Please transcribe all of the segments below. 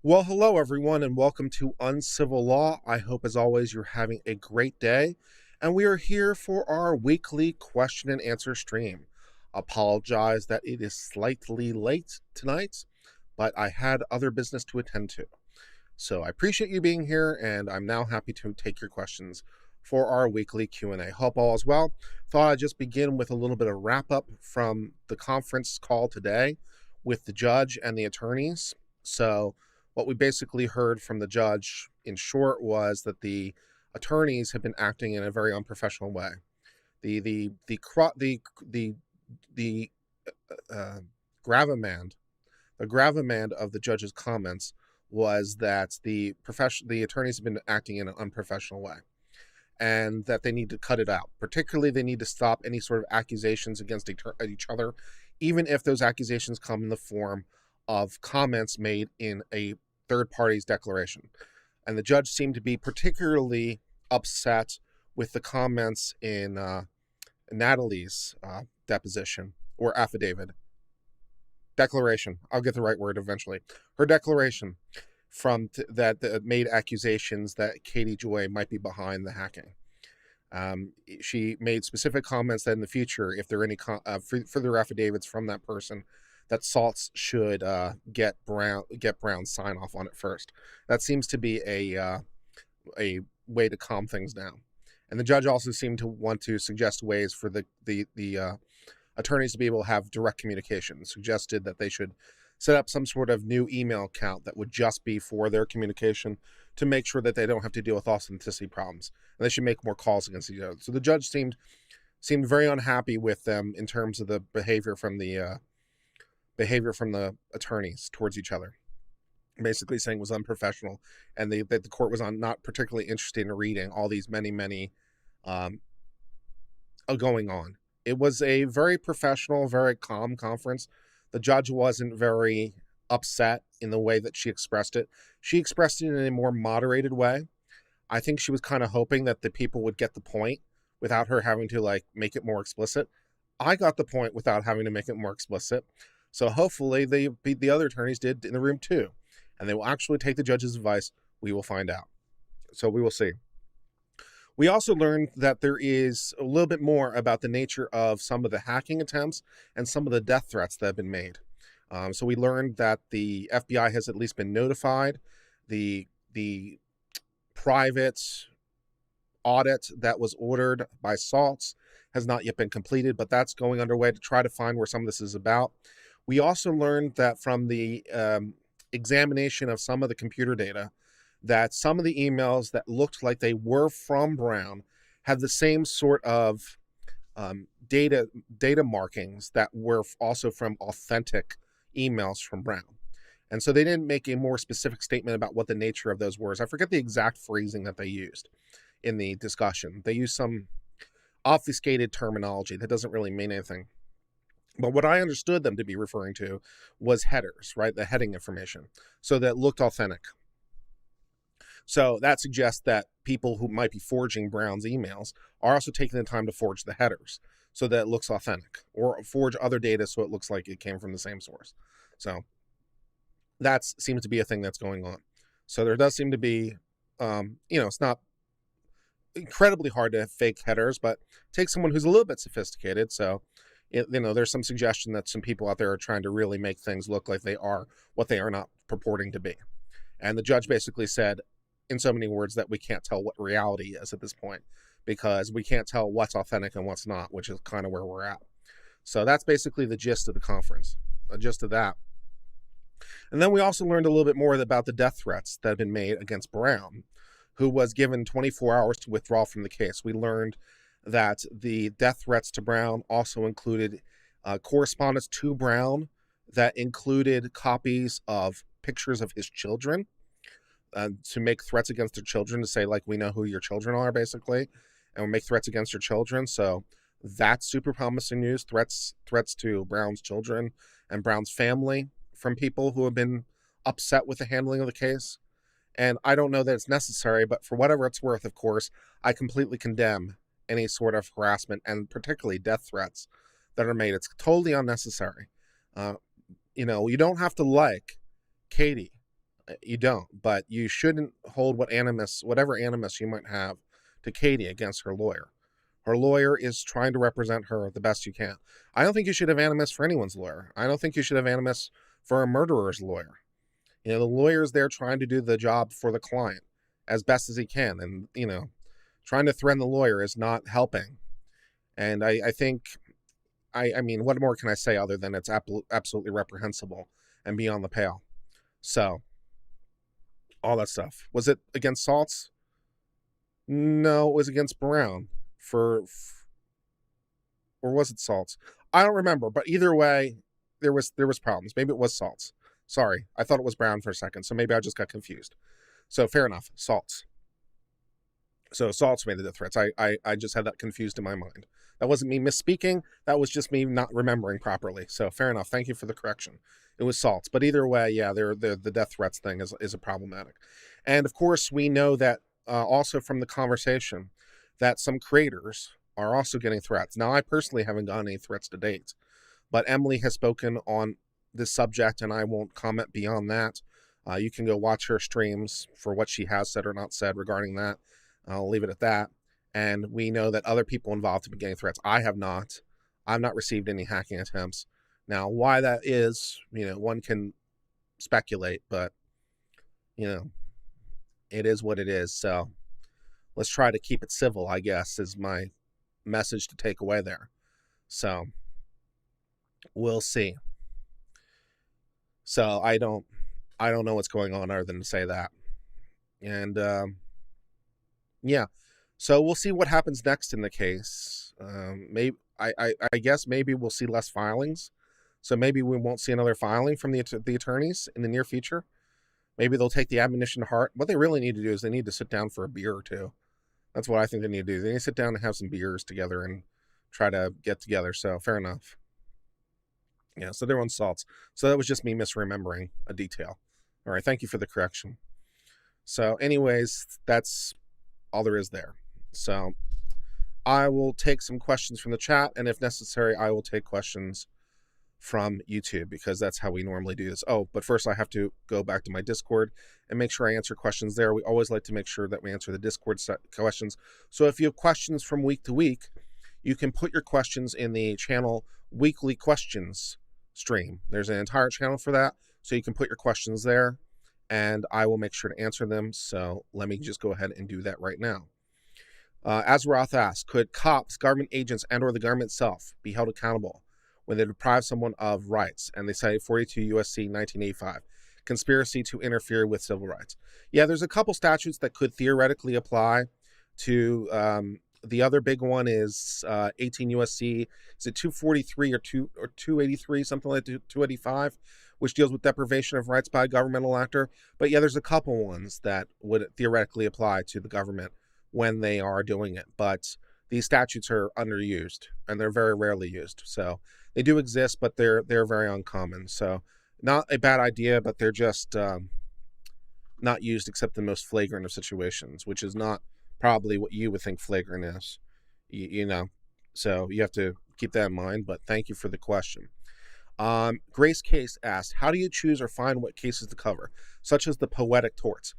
Well, hello everyone, and welcome to Uncivil Law. I hope, as always, you're having a great day, and we are here for our weekly question and answer stream. Apologize that it is slightly late tonight, but I had other business to attend to. So I appreciate you being here, and I'm now happy to take your questions for our weekly Q&A. Hope all is well. Thought I'd just begin with a little bit of wrap up from the conference call today with the judge and the attorneys. So what we basically heard from the judge, in short, was that the attorneys have been acting in a very unprofessional way. The gravamand of the judge's comments was that the attorneys have been acting in an unprofessional way, and that they need to cut it out. Particularly, they need to stop any sort of accusations against each other, even if those accusations come in the form of comments made in a third party's declaration. And the judge seemed to be particularly upset with the comments in Natalie's deposition or affidavit. Declaration. I'll get the right word eventually. Her declaration that made accusations that Katie Joy might be behind the hacking. She made specific comments that in the future, if there are any further affidavits from that person, that Saltz should get Brown's sign off on it first. That seems to be a way to calm things down. And the judge also seemed to want to suggest ways for the attorneys to be able to have direct communication. Suggested that they should set up some sort of new email account that would just be for their communication to make sure that they don't have to deal with authenticity problems. And they should make more calls against each other. So the judge seemed very unhappy with them in terms of the behavior from the attorneys towards each other. Basically saying it was unprofessional, and that the court was not particularly interested in reading all these many going on. It was a very professional, very calm conference. The judge wasn't very upset in the way that she expressed it. She expressed it in a more moderated way. I think she was kind of hoping that the people would get the point without her having to make it more explicit. I got the point without having to make it more explicit. So hopefully the other attorneys did in the room too. And they will actually take the judge's advice. We will find out. So we will see. We also learned that there is a little bit more about the nature of some of the hacking attempts and some of the death threats that have been made. So we learned that the FBI has at least been notified. The private audit that was ordered by Saltz has not yet been completed, but that's going underway to try to find where some of this is about. We also learned that from the examination of some of the computer data, that some of the emails that looked like they were from Brown had the same sort of data markings that were also from authentic emails from Brown. And so they didn't make a more specific statement about what the nature of those were. I forget the exact phrasing that they used in the discussion. They used some obfuscated terminology that doesn't really mean anything. But what I understood them to be referring to was headers, right? The heading information. So that looked authentic. So that suggests that people who might be forging Brown's emails are also taking the time to forge the headers so that it looks authentic, or forge other data so it looks like it came from the same source. So that seems to be a thing that's going on. So there does seem to be, it's not incredibly hard to fake headers, but take someone who's a little bit sophisticated. So there's some suggestion that some people out there are trying to really make things look like they are what they are not purporting to be. And the judge basically said, in so many words, that we can't tell what reality is at this point, because we can't tell what's authentic and what's not, which is kind of where we're at. So that's basically the gist of the conference, the gist of that. And then we also learned a little bit more about the death threats that have been made against Brown, who was given 24 hours to withdraw from the case. We learned that the death threats to Brown also included correspondence to Brown that included copies of pictures of his children, to make threats against their children, to say, we know who your children are, basically, and we make threats against your children. So that's super promising news. Threats to Brown's children and Brown's family from people who have been upset with the handling of the case. And I don't know that it's necessary, but for whatever it's worth, of course, I completely condemn any sort of harassment, and particularly death threats that are made. It's totally unnecessary. You don't have to like Katie You don't, but you shouldn't hold whatever animus you might have to Katie against her lawyer. Her lawyer is trying to represent her the best you can. I don't think you should have animus for anyone's lawyer. I don't think you should have animus for a murderer's lawyer. The lawyer's there trying to do the job for the client as best as he can. And, trying to threaten the lawyer is not helping. And I think, I mean, what more can I say other than it's absolutely reprehensible and beyond the pale? So, all that stuff. Was it against Saltz? No, it was against Brown or was it Saltz? I don't remember, but either way, there was problems. Maybe it was Saltz. Sorry, I thought it was Brown for a second, so maybe I just got confused. So fair enough, Saltz. So Saltz made the death threats. I just had that confused in my mind. That wasn't me misspeaking. That was just me not remembering properly. So fair enough. Thank you for the correction. It was Saltz. But either way, yeah, the death threats thing is a problematic. And of course, we know that also from the conversation that some creators are also getting threats. Now, I personally haven't gotten any threats to date, but Emily has spoken on this subject, and I won't comment beyond that. You can go watch her streams for what she has said or not said regarding that. I'll leave it at that. And we know that other people involved have been getting threats. I have not. I've not received any hacking attempts. Now, why that is, one can speculate, but, it is what it is. So let's try to keep it civil, I guess, is my message to take away there. So we'll see. So I don't know what's going on other than to say that. And yeah, so we'll see what happens next in the case. Maybe I guess maybe we'll see less filings. So maybe we won't see another filing from the attorneys in the near future. Maybe they'll take the admonition to heart. What they really need to do is they need to sit down for a beer or two. That's what I think they need to do. They need to sit down and have some beers together and try to get together. So fair enough. Yeah, so they're on Saltz. So that was just me misremembering a detail. All right, thank you for the correction. So anyways, that's all there is there. So I will take some questions from the chat, and if necessary, I will take questions from YouTube, because that's how we normally do this. Oh, but first I have to go back to my Discord and make sure I answer questions there. We always like to make sure that we answer the Discord questions. So if you have questions from week to week, you can put your questions in the channel weekly questions stream. There's an entire channel for that, so you can put your questions there, and I will make sure to answer them. So let me just go ahead and do that right now. Azroth asks, could cops, government agents, and or the government itself be held accountable when they deprive someone of rights? And they say 42 U.S.C. 1985, conspiracy to interfere with civil rights. Yeah, there's a couple statutes that could theoretically apply to the other big one is 18 U.S.C. Is it 243 or 283, something like 285, which deals with deprivation of rights by a governmental actor. But yeah, there's a couple ones that would theoretically apply to the government when they are doing it. But these statutes are underused, and they're very rarely used. So they do exist, but they're very uncommon. So not a bad idea, but they're just not used except in the most flagrant of situations, which is not probably what you would think flagrant is, so you have to keep that in mind. But thank you for the question. Grace Case asked, how do you choose or find what cases to cover, such as the poetic torts?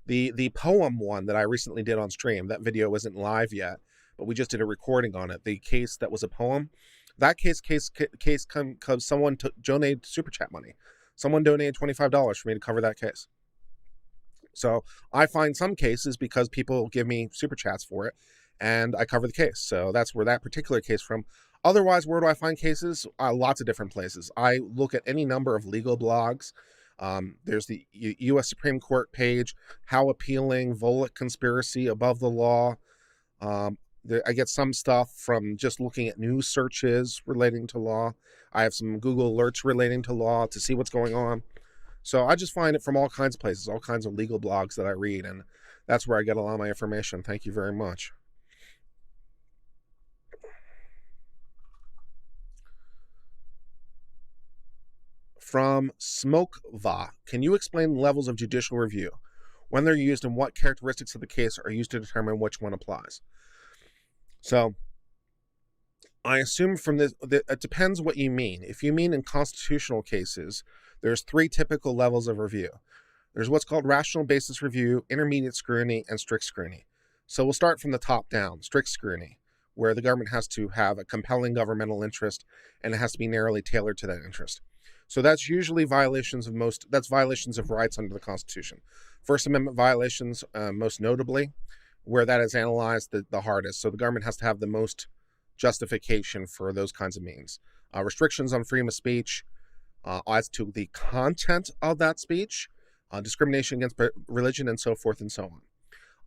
The poem one that I recently did on stream, that video isn't live yet, but we just did a recording on it. The case that was a poem, that case comes someone donated super chat money. Someone donated $25 for me to cover that case. So I find some cases because people give me super chats for it, and I cover the case. So that's where that particular case from. Otherwise, where do I find cases? Lots of different places. I look at any number of legal blogs. There's the U.S. Supreme Court page, How Appealing, Volokh Conspiracy, Above the Law. I get some stuff from just looking at news searches relating to law. I have some Google alerts relating to law to see what's going on. So I just find it from all kinds of places, all kinds of legal blogs that I read, and that's where I get a lot of my information. Thank you very much. From Smokeva, can you explain the levels of judicial review, when they're used, and what characteristics of the case are used to determine which one applies? So I assume from this, it depends what you mean. If you mean in constitutional cases, there's 3 typical levels of review. There's what's called rational basis review, intermediate scrutiny, and strict scrutiny. So we'll start from the top down, strict scrutiny, where the government has to have a compelling governmental interest and it has to be narrowly tailored to that interest. So that's usually violations of rights under the Constitution. First Amendment violations, most notably, where that is analyzed the hardest. So the government has to have the most justification for those kinds of means. Restrictions on freedom of speech as to the content of that speech, discrimination against religion, and so forth and so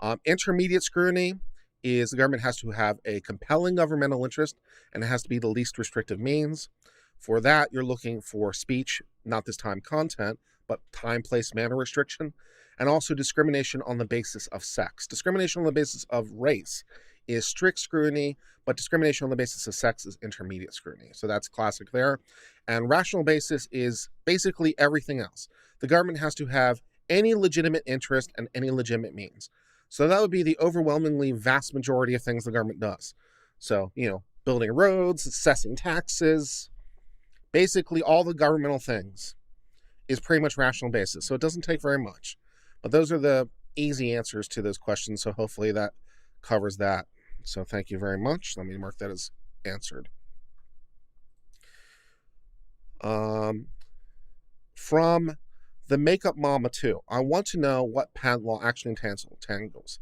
on. Intermediate scrutiny is the government has to have a compelling governmental interest and it has to be the least restrictive means. For that, you're looking for speech, not this time content, but time, place, manner restriction, and also discrimination on the basis of sex. Discrimination on the basis of race is strict scrutiny, but discrimination on the basis of sex is intermediate scrutiny. So that's classic there. And rational basis is basically everything else. The government has to have any legitimate interest and any legitimate means. So that would be the overwhelmingly vast majority of things the government does. So, building roads, assessing taxes, basically all the governmental things is pretty much rational basis. So it doesn't take very much. But those are the easy answers to those questions. So hopefully that covers that. So thank you very much. Let me mark that as answered. From the Makeup Mama 2, I want to know what patent law actually entails.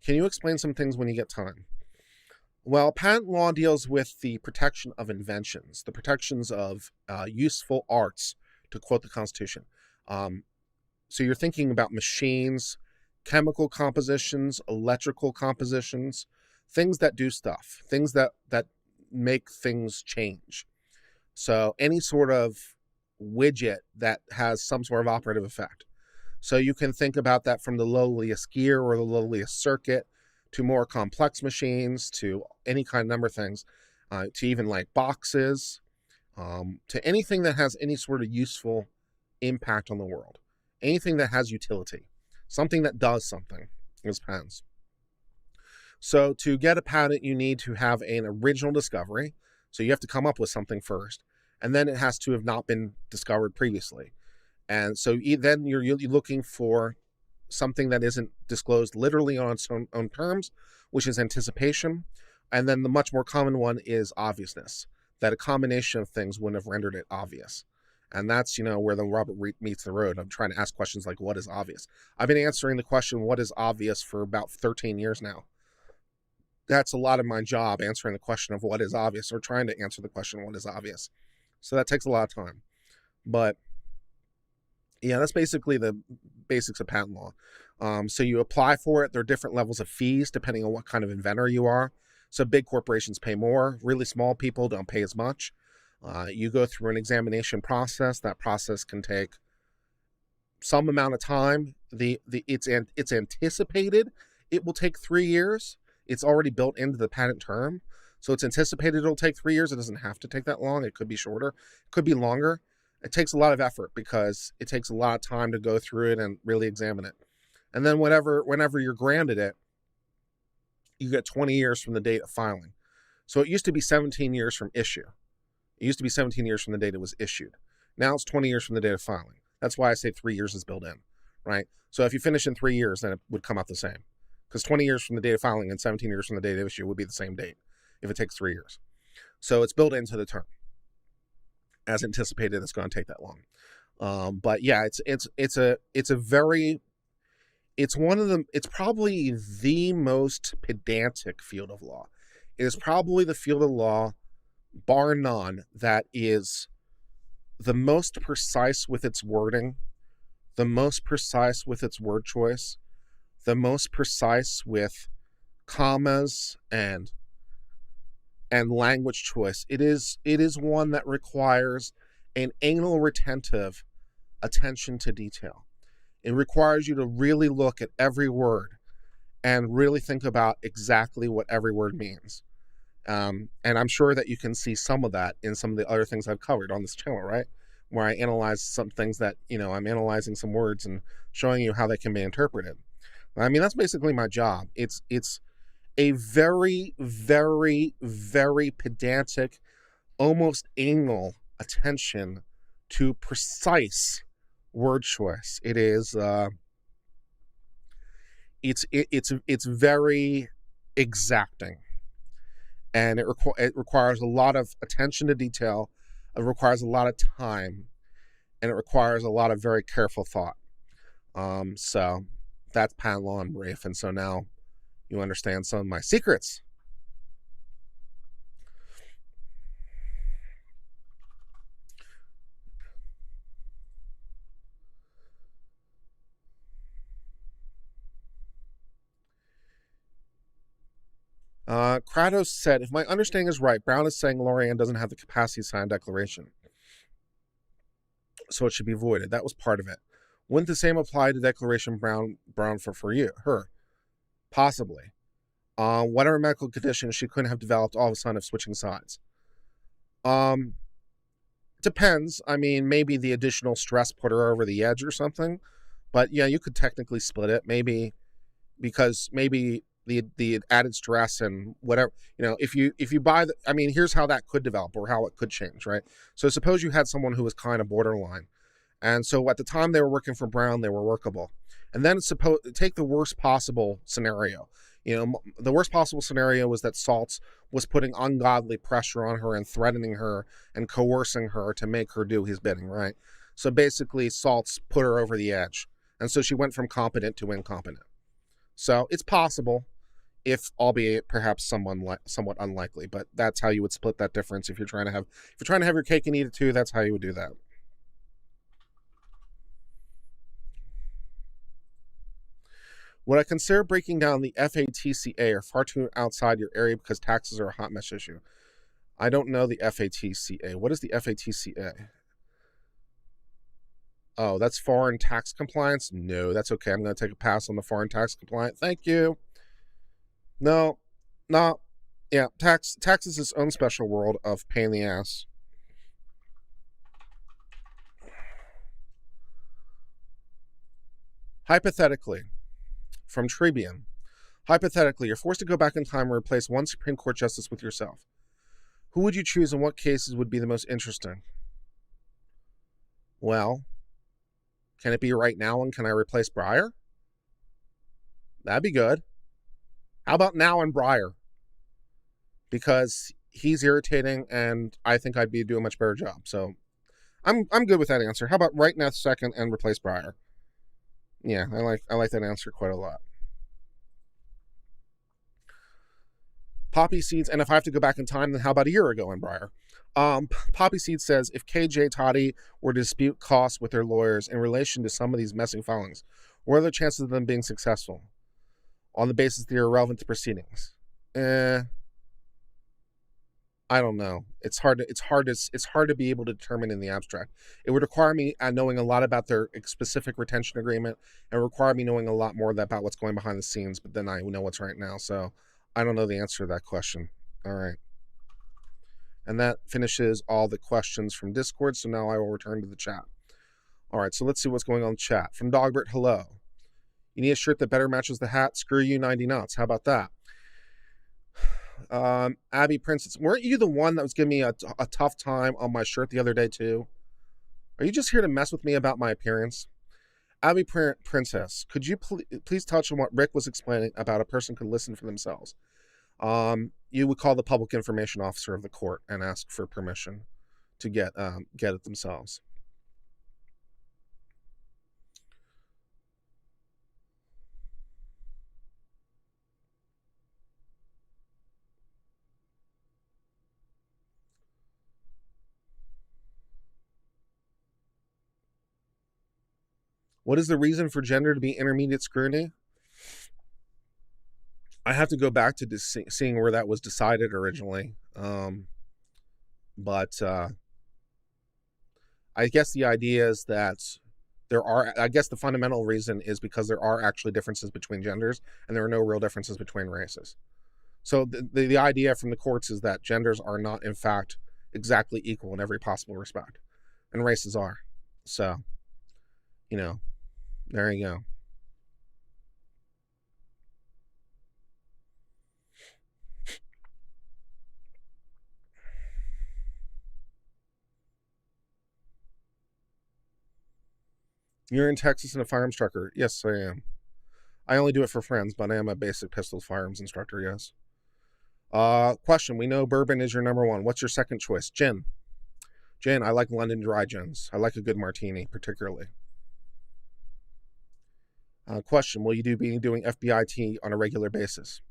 Can you explain some things when you get time? Well, patent law deals with the protection of inventions, the protections of useful arts, to quote the Constitution. So you're thinking about machines, chemical compositions, electrical compositions, things that do stuff, things that make things change. So any sort of widget that has some sort of operative effect. So you can think about that from the lowliest gear or the lowliest circuit to more complex machines, to any kind of number of things, to even like boxes, to anything that has any sort of useful impact on the world. Anything that has utility, something that does something, is patents. So to get a patent, you need to have an original discovery. So you have to come up with something first, and then it has to have not been discovered previously. And so then you're looking for something that isn't disclosed literally on its own terms, which is anticipation. And then the much more common one is obviousness, that a combination of things wouldn't have rendered it obvious. And that's, where the rubber meets the road. I'm trying to ask questions like, what is obvious? I've been answering the question, what is obvious, for about 13 years now. That's a lot of my job, answering the question of what is obvious, or trying to answer the question, what is obvious. So that takes a lot of time. But yeah, that's basically the basics of patent law. So you apply for it. There are different levels of fees depending on what kind of inventor you are. So big corporations pay more. Really small people don't pay as much. You go through an examination process. That process can take some amount of time. It's anticipated it will take 3 years. It's already built into the patent term. So it's anticipated it'll take 3 years. It doesn't have to take that long. It could be shorter. It could be longer. It takes a lot of effort because it takes a lot of time to go through it and really examine it. And then whenever you're granted it, you get 20 years from the date of filing. So it used to be 17 years from issue. It used to be 17 years from the date it was issued. Now it's 20 years from the date of filing. That's why I say 3 years is built in, right? So if you finish in 3 years, then it would come out the same. Because 20 years from the date of filing and 17 years from the date of issue would be the same date if it takes 3 years. So it's built into the term. As anticipated, it's going to take that long. But yeah, it's probably the most pedantic field of law. It is probably the field of law, bar none, that is the most precise with its wording, the most precise with its word choice, the most precise with commas and language choice. It is one that requires an anal retentive attention to detail. It requires you to really look at every word and really think about exactly what every word means. And I'm sure that you can see some of that in some of the other things I've covered on this channel, right? Where I analyze some things that, I'm analyzing some words and showing you how they can be interpreted. I mean, that's basically my job. It's a very, very, very pedantic, almost anal attention to precise word choice. It's very exacting, and it requires a lot of attention to detail. It requires a lot of time, and it requires a lot of very careful thought. So that's patent law and brief, and so now you understand some of my secrets. Kratos said, if my understanding is right, Brown is saying Lorianne doesn't have the capacity to sign a declaration, so it should be voided. That was part of it. Wouldn't the same apply to Declaration Brown for you, her? Possibly. Whatever medical condition she couldn't have developed all of a sudden of switching sides. Um, Depends. I mean, maybe the additional stress put her over the edge or something. But yeah, you could technically split it. Maybe because maybe the added stress and whatever, if you buy the, I mean, here's how that could develop or how it could change, right? So suppose you had someone who was kind of borderline, and so at the time they were working for Brown, they were workable, and then take the worst possible scenario. The worst possible scenario was that Saltz was putting ungodly pressure on her and threatening her and coercing her to make her do his bidding, right? So basically Saltz put her over the edge, and so she went from competent to incompetent. So it's possible, if albeit perhaps somewhat unlikely. But that's how you would split that difference. If you're trying to have your cake and eat it too, that's how you would do that. Would I consider breaking down the FATCA or far too outside your area because taxes are a hot mess issue? I don't know the FATCA. What is the FATCA? Oh, that's foreign tax compliance? No, that's okay. I'm going to take a pass on the foreign tax compliance. Thank you. No, no. Yeah, tax is its own special world of pain in the ass. Hypothetically, from Trebian, hypothetically, you're forced to go back in time and replace one Supreme Court justice with yourself. Who would you choose and what cases would be the most interesting? Well, can it be right now and can I replace Breyer? That'd be good. How about now and Breyer? Because he's irritating and I think I'd be doing a much better job. So I'm good with that answer. How about right now second and replace Breyer? Yeah, I like that answer quite a lot. Poppy Seeds, and if I have to go back in time, then how about a year ago in Breyer? Poppy Seed says, if KJ Toddy were to dispute costs with their lawyers in relation to some of these messy filings, what are the chances of them being successful on the basis they're irrelevant to proceedings? I don't know. It's hard to be able to determine in the abstract. It would require me knowing a lot about their specific retention agreement, and require me knowing a lot more about what's going behind the scenes. But then I know what's right now, so I don't know the answer to that question. All right, and that finishes all the questions from Discord. So now I will return to the chat. All right, so let's see what's going on in the chat. From Dogbert, hello. You need a shirt that better matches the hat. Screw you, 90 knots. How about that? Abby Princess, weren't you the one that was giving me a tough time on my shirt the other day too? Are you just here to mess with me about my appearance? Abby Princess, could you please touch on what Rick was explaining about a person could listen for themselves? You would call the public information officer of the court and ask for permission to get it themselves. What is the reason for gender to be intermediate scrutiny? I have to go back to seeing where that was decided originally. But I guess the idea is that the fundamental reason is because there are actually differences between genders and there are no real differences between races. So the idea from the courts is that genders are not, in fact, exactly equal in every possible respect, and races are. So, there you go. You're in Texas and a firearms instructor. Yes, I am. I only do it for friends, but I am a basic pistol firearms instructor, yes. Question. We know bourbon is your number one. What's your second choice? Gin. Gin, I like London dry gins. I like a good martini, particularly. Question. Will you be doing FBIT on a regular basis?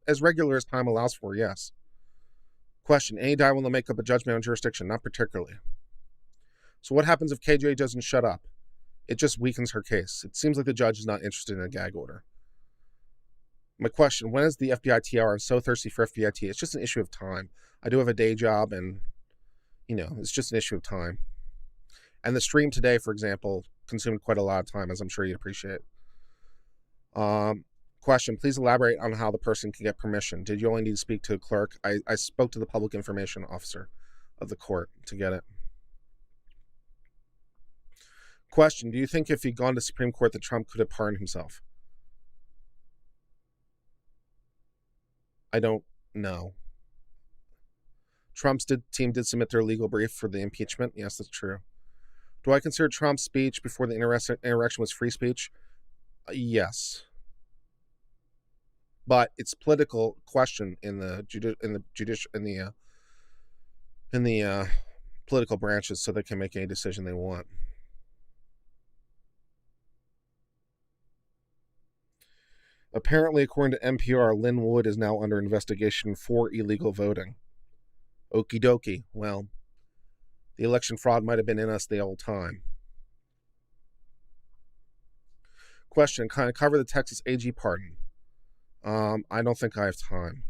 As regular as time allows for, yes. Question. Any die will make up a judgment on jurisdiction? Not particularly. So what happens if KJ doesn't shut up? It just weakens her case. It seems like the judge is not interested in a gag order. My question, when is the FBIT hour? I'm so thirsty for FBIT. It's just an issue of time. I do have a day job and, it's just an issue of time. And the stream today, for example, consumed quite a lot of time, as I'm sure you'd appreciate. Question, please elaborate on how the person can get permission. Did you only need to speak to a clerk? I spoke to the public information officer of the court to get it. Question, do you think if he'd gone to Supreme Court that Trump could have pardoned himself? I don't know. Trump's team did submit their legal brief for the impeachment. Yes, that's true. Do I consider Trump's speech before the insurrection was free speech? Yes. But it's political question in the political branches, so they can make any decision they want. Apparently, according to NPR, Lynn Wood is now under investigation for illegal voting. Okie dokie. Well, the election fraud might have been in us the whole time. Question, can I cover the Texas AG pardon? I don't think I have time.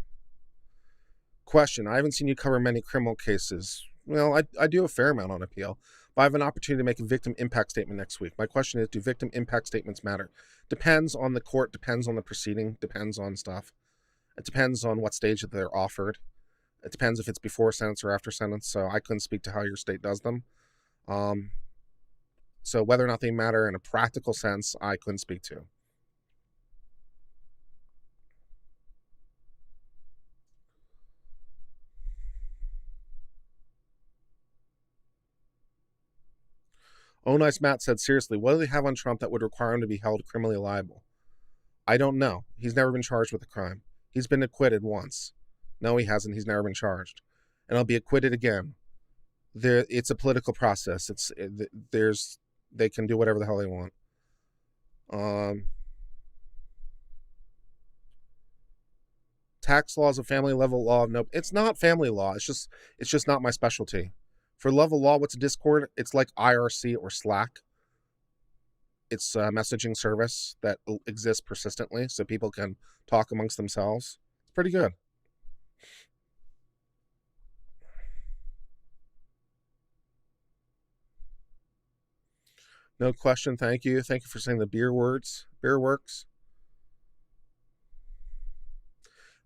Question, I haven't seen you cover many criminal cases. Well, I do a fair amount on appeal, but I have an opportunity to make a victim impact statement next week. My question is, do victim impact statements matter? Depends on the court, depends on the proceeding, depends on stuff. It depends on what stage that they're offered. It depends if it's before sentence or after sentence, so I couldn't speak to how your state does them. So whether or not they matter in a practical sense, I couldn't speak to. Oh, Nice Matt said, seriously, what do they have on Trump that would require him to be held criminally liable? I don't know. He's never been charged with a crime. He's been acquitted once. No, he hasn't. He's never been charged. And he'll be acquitted again. It's a political process. They can do whatever the hell they want. Tax law is a family level law. Nope. It's not family law. It's just not my specialty. For love of law, what's a Discord? It's like IRC or Slack. It's a messaging service that exists persistently so people can talk amongst themselves. It's pretty good. No question. Thank you. Thank you for saying the beer words. Beer works.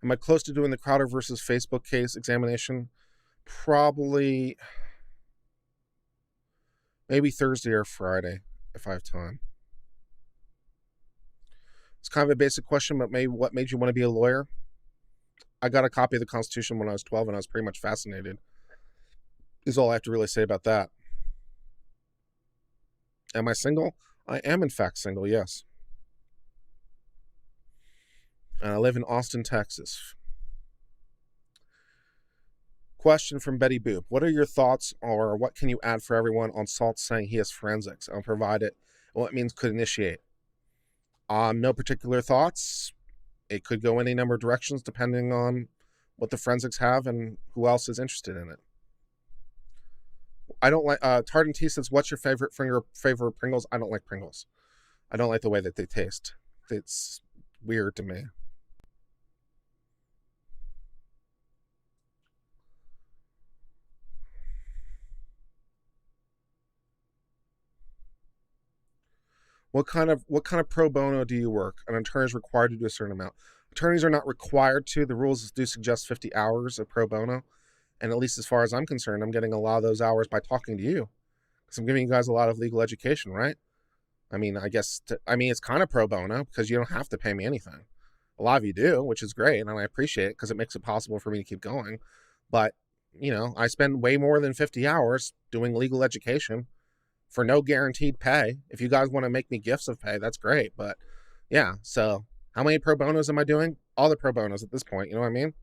Am I close to doing the Crowder versus Facebook case examination? Probably maybe Thursday or Friday if I have time. It's kind of a basic question, but maybe what made you want to be a lawyer? I got a copy of the Constitution when I was 12 and I was pretty much fascinated. Is all I have to really say about that. Am I single? I am in fact single, yes. And I live in Austin, Texas. Question from Betty Boop. What are your thoughts or what can you add for everyone on Salt saying he has forensics? I'll provide it. What it means could initiate. No particular thoughts. It could go any number of directions depending on what the forensics have and who else is interested in it. I don't like, Tartan T says, what's your favorite Pringles? I don't like Pringles. I don't like the way that they taste. It's weird to me. What kind of pro bono do you work? An attorney is required to do a certain amount. Attorneys are not required to. The rules do suggest 50 hours of pro bono. And at least as far as I'm concerned, I'm getting a lot of those hours by talking to you. Because I'm giving you guys a lot of legal education, right? I mean, it's kind of pro bono because you don't have to pay me anything. A lot of you do, which is great. And I appreciate it because it makes it possible for me to keep going. But, I spend way more than 50 hours doing legal education. for no guaranteed pay. If you guys want to make me gifts of pay, that's great. But yeah, so how many pro bonos am I doing? All the pro bonos at this point, you know what I mean?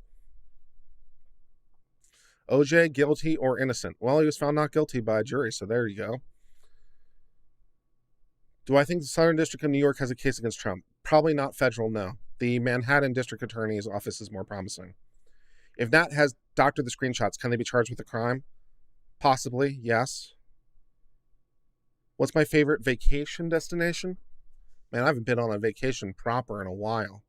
OJ, guilty or innocent? Well, he was found not guilty by a jury, so there you go. Do I think the Southern District of New York has a case against Trump? Probably not federal, no. The Manhattan District Attorney's office is more promising. If Nat has doctored the screenshots, can they be charged with a crime? Possibly, yes. What's my favorite vacation destination? Man, I haven't been on a vacation proper in a while.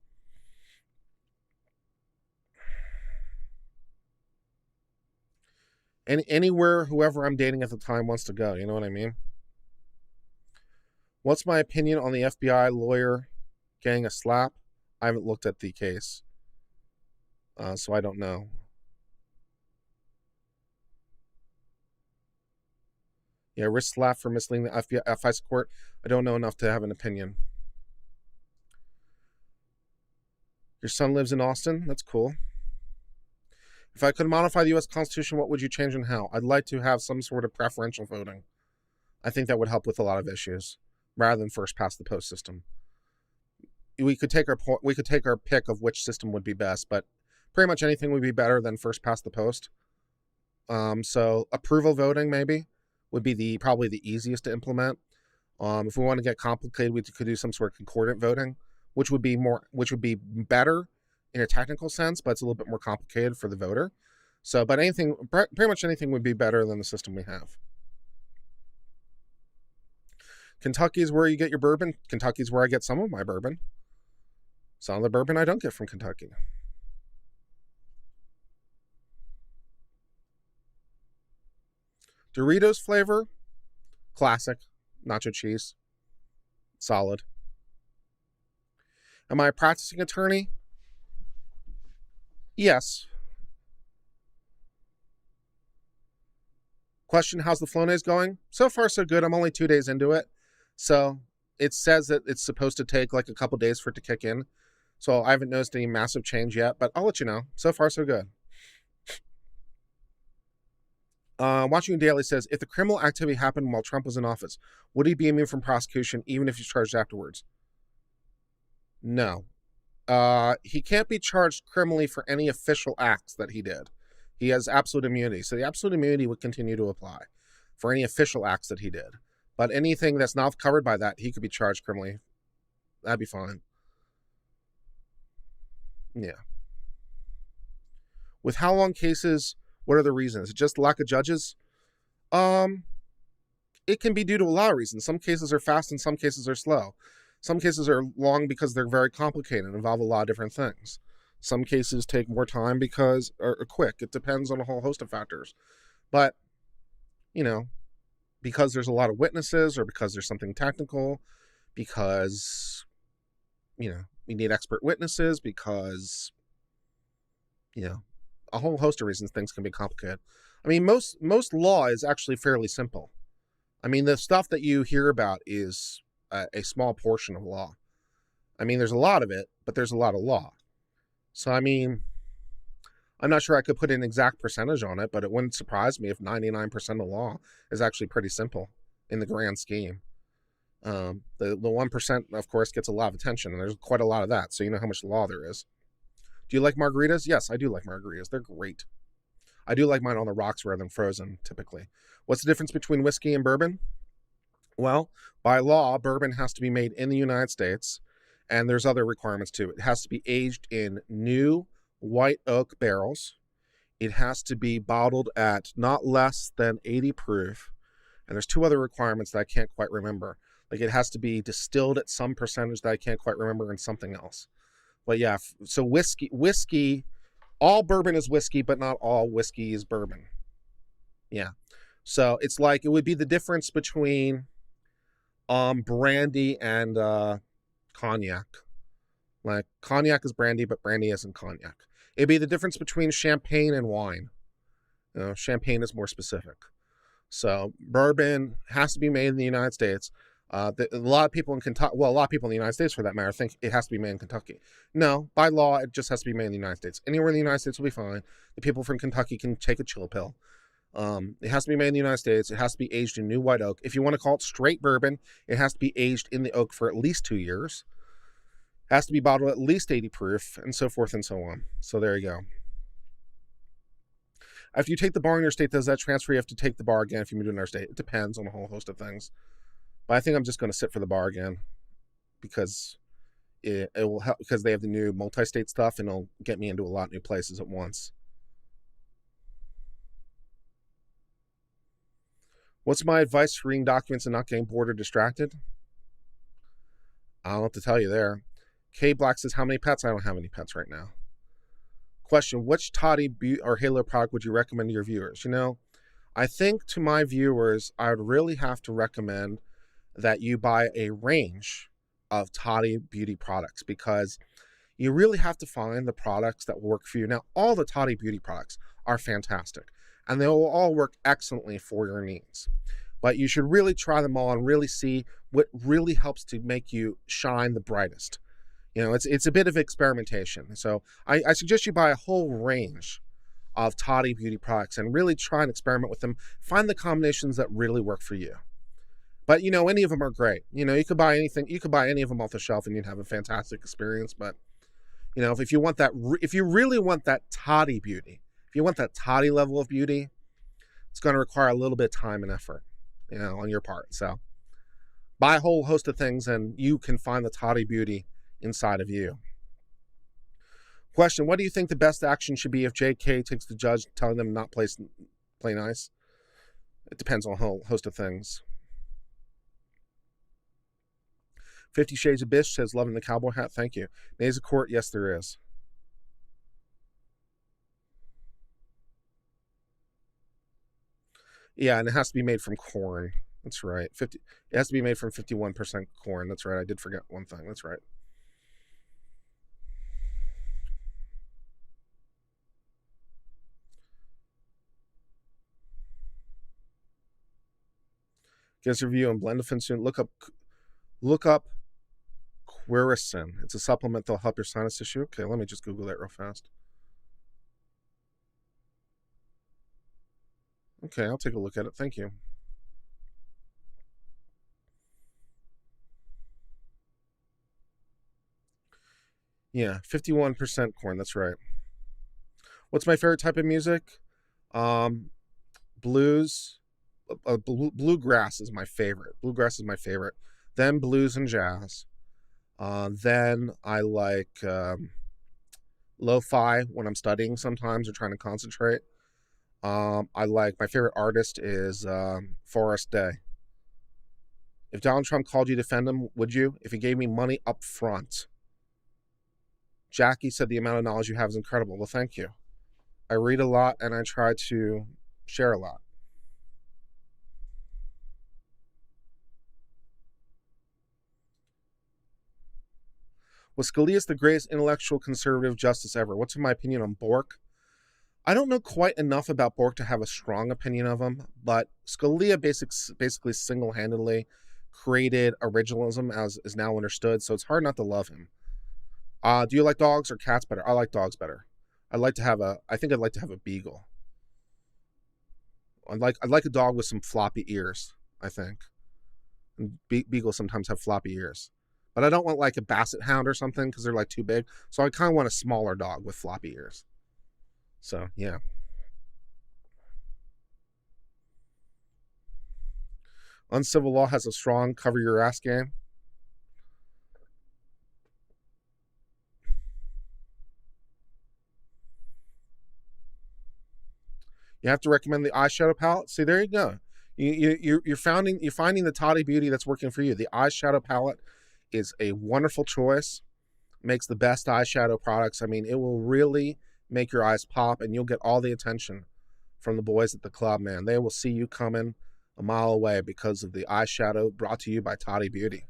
Anywhere whoever I'm dating at the time wants to go, you know what I mean? What's my opinion on the FBI lawyer getting a slap? I haven't looked at the case, so I don't know. Yeah, wrist slap for misleading the FBI court. I don't know enough to have an opinion. Your son lives in Austin? That's cool. If I could modify the U.S. Constitution, what would you change and how? I'd like to have some sort of preferential voting. I think that would help with a lot of issues, rather than first past the post system. We could take our pick of which system would be best, but pretty much anything would be better than first past the post. So approval voting maybe would be probably the easiest to implement. If we want to get complicated, we could do some sort of concordant voting, which would be better in a technical sense, but it's a little bit more complicated for the voter. So, but pretty much anything would be better than the system we have. Kentucky is where you get your bourbon. Kentucky is where I get some of my bourbon. Some of the bourbon I don't get from Kentucky. Doritos flavor, classic, nacho cheese, solid. Am I a practicing attorney? Yes. Question, how's the Flonase going? So far, so good. I'm only 2 days into it. So it says that it's supposed to take like a couple days for it to kick in. So I haven't noticed any massive change yet, but I'll let you know. So far, so good. Watching Daily says, if the criminal activity happened while Trump was in office, would he be immune from prosecution even if he's charged afterwards? No. He can't be charged criminally for any official acts that he did. He has absolute immunity. So the absolute immunity would continue to apply for any official acts that he did. But anything that's not covered by that, he could be charged criminally. That'd be fine. Yeah. With how long cases, what are the reasons? Just lack of judges? It can be due to a lot of reasons. Some cases are fast and some cases are slow. Some cases are long because they're very complicated and involve a lot of different things. Some cases take more time because are quick. It depends on a whole host of factors. But, because there's a lot of witnesses or because there's something technical, because, we need expert witnesses, because, a whole host of reasons things can be complicated. I mean, most law is actually fairly simple. I mean, the stuff that you hear about is a small portion of law. I mean, there's a lot of it, but there's a lot of law. So, I mean, I'm not sure I could put an exact percentage on it, but it wouldn't surprise me if 99% of law is actually pretty simple in the grand scheme. The 1%, of course, gets a lot of attention, and there's quite a lot of that, so you know how much law there is. Do you like margaritas? Yes, I do like margaritas. They're great. I do like mine on the rocks rather than frozen, typically. What's the difference between whiskey and bourbon? Well, by law, bourbon has to be made in the United States, and there's other requirements too. It has to be aged in new white oak barrels. It has to be bottled at not less than 80 proof. And there's two other requirements that I can't quite remember. Like it has to be distilled at some percentage that I can't quite remember and something else. But yeah, so whiskey, all bourbon is whiskey, but not all whiskey is bourbon. Yeah. So it's like, it would be the difference between brandy and cognac. Like cognac is brandy, but brandy isn't cognac. It'd be the difference between champagne and wine. Champagne is more specific. So bourbon has to be made in the United States. A lot of people in Kentucky, well, a lot of people in the United States for that matter, think it has to be made in Kentucky. No, by law, it just has to be made in the United States. Anywhere in the United States will be fine. The people from Kentucky can take a chill pill. It has to be made in the United States. It has to be aged in new white oak. If you want to call it straight bourbon, it has to be aged in the oak for at least 2 years. It has to be bottled at least 80 proof, and so forth and so on. So there you go. After you take the bar in your state, does that transfer? You have to take the bar again if you move to another state. It depends on a whole host of things. But I think I'm just going to sit for the bar again because it will help, because they have the new multi-state stuff, and it'll get me into a lot of new places at once. What's my advice for reading documents and not getting bored or distracted? I don't have to tell you there. K Black says, how many pets? I don't have any pets right now. Question, which Toddy or Halo product would you recommend to your viewers? I think to my viewers, I would really have to recommend that you buy a range of Toddy beauty products, because you really have to find the products that will work for you. Now, all the Toddy beauty products are fantastic, and they will all work excellently for your needs. But you should really try them all and really see what really helps to make you shine the brightest. It's a bit of experimentation. So I suggest you buy a whole range of Toddy beauty products and really try and experiment with them. Find the combinations that really work for you. But, any of them are great. You could buy anything. You could buy any of them off the shelf and you'd have a fantastic experience. But, if you want that, if you really want that Toddy beauty, if you want that Toddy level of beauty, it's going to require a little bit of time and effort, on your part. So buy a whole host of things and you can find the Toddy beauty inside of you. Question, what do you think the best action should be if JK takes the judge telling them not play nice? It depends on a whole host of things. 50 Shades of Bish says, loving the cowboy hat. Thank you. Nays of Court, yes, there is. Yeah, and it has to be made from corn. That's right. It has to be made from 51% corn. That's right. I did forget one thing. That's right. Give us a review on Blendafin soon. Look up Quercetin. It's a supplement that'll help your sinus issue. Okay, let me just Google that real fast. Okay, I'll take a look at it. Thank you. Yeah, 51% corn. That's right. What's my favorite type of music? Blues. Bluegrass is my favorite. Bluegrass is my favorite. Then blues and jazz. Then I like lo-fi when I'm studying sometimes or trying to concentrate. I like, my favorite artist is Forrest Day. If Donald Trump called you to defend him, would you? If he gave me money up front. Jackie said the amount of knowledge you have is incredible. Well, thank you. I read a lot and I try to share a lot. Was Scalia the greatest intellectual conservative justice ever? What's my opinion on Bork? I don't know quite enough about Bork to have a strong opinion of him, but Scalia basically single-handedly created originalism as is now understood, so it's hard not to love him. Do you like dogs or cats better? I like dogs better. I think I'd like to have a beagle. I'd like a dog with some floppy ears, I think. And beagles sometimes have floppy ears. But I don't want like a basset hound or something because they're like too big. So I kind of want a smaller dog with floppy ears. So, yeah. Uncivil Law has a strong cover your ass game. You have to recommend the eyeshadow palette. See, there you go. You're finding the Toddy beauty that's working for you. The eyeshadow palette is a wonderful choice. Makes the best eyeshadow products. I mean, it will really make your eyes pop, and you'll get all the attention from the boys at the club, man. They will see you coming a mile away because of the eyeshadow brought to you by Toddy Beauty.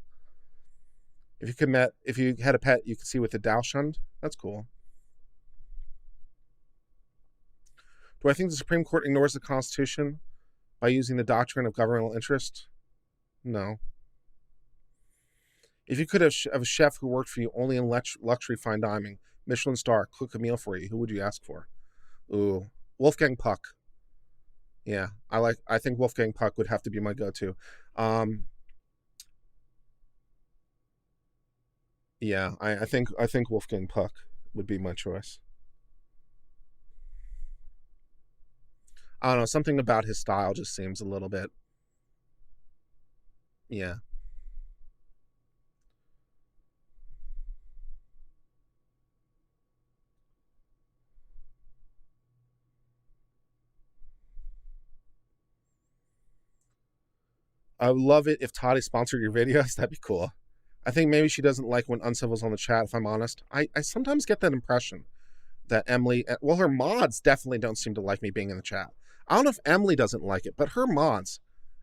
If you had a pet you could see with the Dachshund, that's cool. Do I think the Supreme Court ignores the Constitution by using the doctrine of governmental interest? No. If you could have a chef who worked for you only in luxury fine dining, Michelin star, cook a meal for you, who would you ask for? Ooh, Wolfgang Puck. Yeah, I think Wolfgang Puck would have to be my go-to. Um, yeah, I think Wolfgang Puck would be my choice. I don't know, something about his style just seems a little bit, yeah. I would love it if Toddy sponsored your videos. That'd be cool. I think maybe she doesn't like when Uncivil's on the chat, if I'm honest. I sometimes get that impression that Emily, well, her mods definitely don't seem to like me being in the chat. I don't know if Emily doesn't like it, but her mods,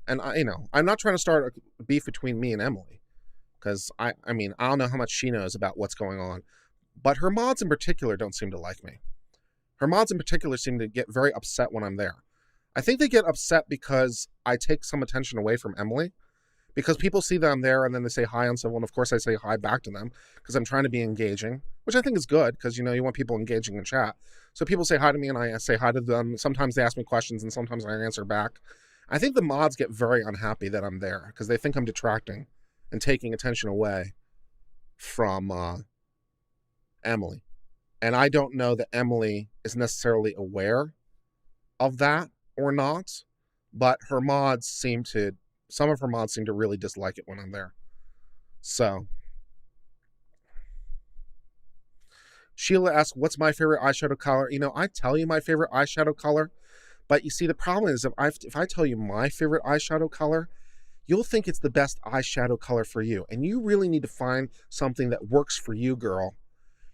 and I'm not trying to start a beef between me and Emily, because I mean, I don't know how much she knows about what's going on, but her mods in particular don't seem to like me. Her mods in particular seem to get very upset when I'm there. I think they get upset because I take some attention away from Emily, because people see that I'm there and then they say hi on Civil, and of course I say hi back to them because I'm trying to be engaging, which I think is good because you want people engaging in chat. So people say hi to me and I say hi to them. Sometimes they ask me questions and sometimes I answer back. I think the mods get very unhappy that I'm there because they think I'm detracting and taking attention away from Emily. And I don't know that Emily is necessarily aware of that or not, but some of her mods seem to really dislike it when I'm there. So Sheila asks, what's my favorite eyeshadow color? I tell you my favorite eyeshadow color, but you see, the problem is if I tell you my favorite eyeshadow color, you'll think it's the best eyeshadow color for you. And you really need to find something that works for you, girl.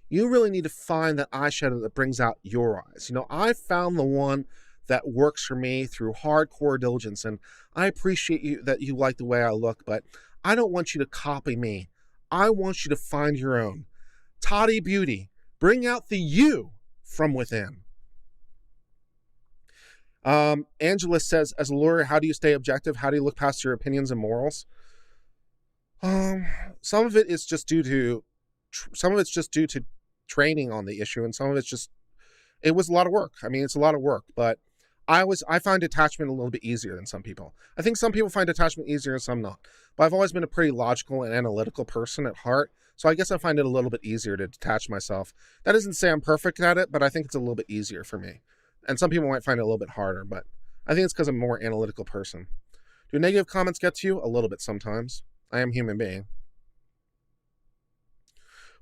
You really need to find that eyeshadow that brings out your eyes. I found the one that works for me through hardcore diligence, and I appreciate you that you like the way I look, but I don't want you to copy me. I want you to find your own. Toddy Beauty, bring out the you from within. Angela says, as a lawyer, how do you stay objective? How do you look past your opinions and morals? Some of it is just due to training on the issue, and some of it was a lot of work. I mean, it's a lot of work, but I find detachment a little bit easier than some people. I think some people find detachment easier and some not. But I've always been a pretty logical and analytical person at heart, so I guess I find it a little bit easier to detach myself. That doesn't say I'm perfect at it, but I think it's a little bit easier for me. And some people might find it a little bit harder, but I think it's because I'm a more analytical person. Do negative comments get to you? A little bit sometimes. I am a human being.